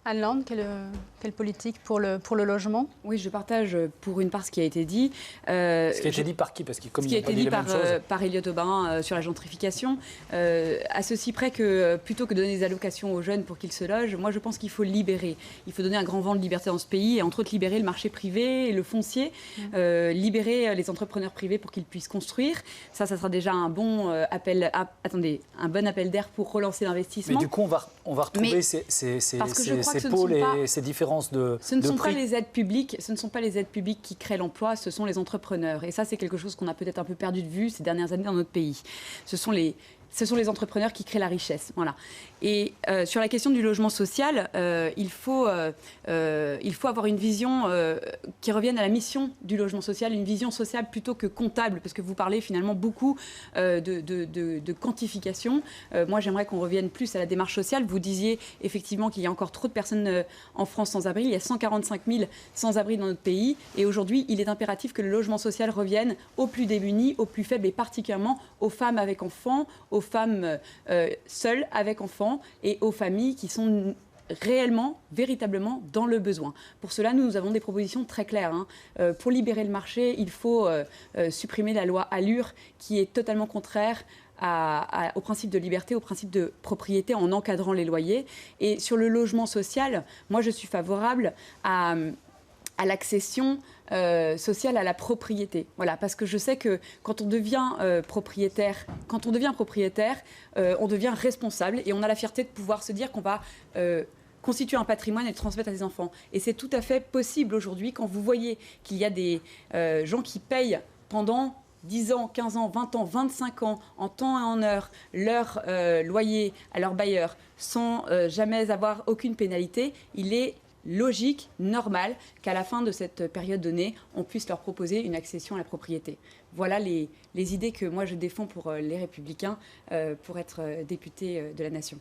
Anne Lande, quelle politique pour le logement? Oui, je partage pour une part ce qui a été dit. Ce qui a été dit par qui? Parce qu'il, comme il a pas dit les mêmes choses. Par Elliott Aubain sur la gentrification. À ceci près que plutôt que de donner des allocations aux jeunes pour qu'ils se logent, moi je pense qu'il faut libérer. Il faut donner un grand vent de liberté dans ce pays et entre autres libérer le marché privé et le foncier, libérer les entrepreneurs privés pour qu'ils puissent construire. Ça sera déjà un bon un bon appel d'air pour relancer l'investissement. Mais du coup, on va retrouver ces pôles et ces différences de prix. Ce ne sont pas les aides publiques qui créent l'emploi, ce sont les entrepreneurs. Et ça, c'est quelque chose qu'on a peut-être un peu perdu de vue ces dernières années dans notre pays. Ce sont les entrepreneurs qui créent la richesse. Voilà. Et sur la question du logement social, il faut avoir une vision qui revienne à la mission du logement social, une vision sociale plutôt que comptable, parce que vous parlez finalement beaucoup de quantification. Moi, j'aimerais qu'on revienne plus à la démarche sociale. Vous disiez effectivement qu'il y a encore trop de personnes en France sans abri. Il y a 145 000 sans-abri dans notre pays. Et aujourd'hui, il est impératif que le logement social revienne aux plus démunis, aux plus faibles et particulièrement aux femmes avec enfants, aux femmes seules avec enfants et aux familles qui sont réellement, véritablement dans le besoin. Pour cela, nous avons des propositions très claires. Pour libérer le marché, il faut supprimer la loi ALUR qui est totalement contraire au principe de liberté, au principe de propriété en encadrant les loyers. Et sur le logement social, moi je suis favorable à l'accession sociale à la propriété. Voilà, parce que je sais que quand on devient propriétaire, on devient responsable et on a la fierté de pouvoir se dire qu'on va constituer un patrimoine et le transmettre à ses enfants. Et c'est tout à fait possible aujourd'hui quand vous voyez qu'il y a des gens qui payent pendant 10 ans, 15 ans, 20 ans, 25 ans, en temps et en heure, leur loyer à leur bailleur sans jamais avoir aucune pénalité. Il est logique, normal, qu'à la fin de cette période donnée, on puisse leur proposer une accession à la propriété. Voilà les idées que moi je défends pour les Républicains pour être député de la Nation.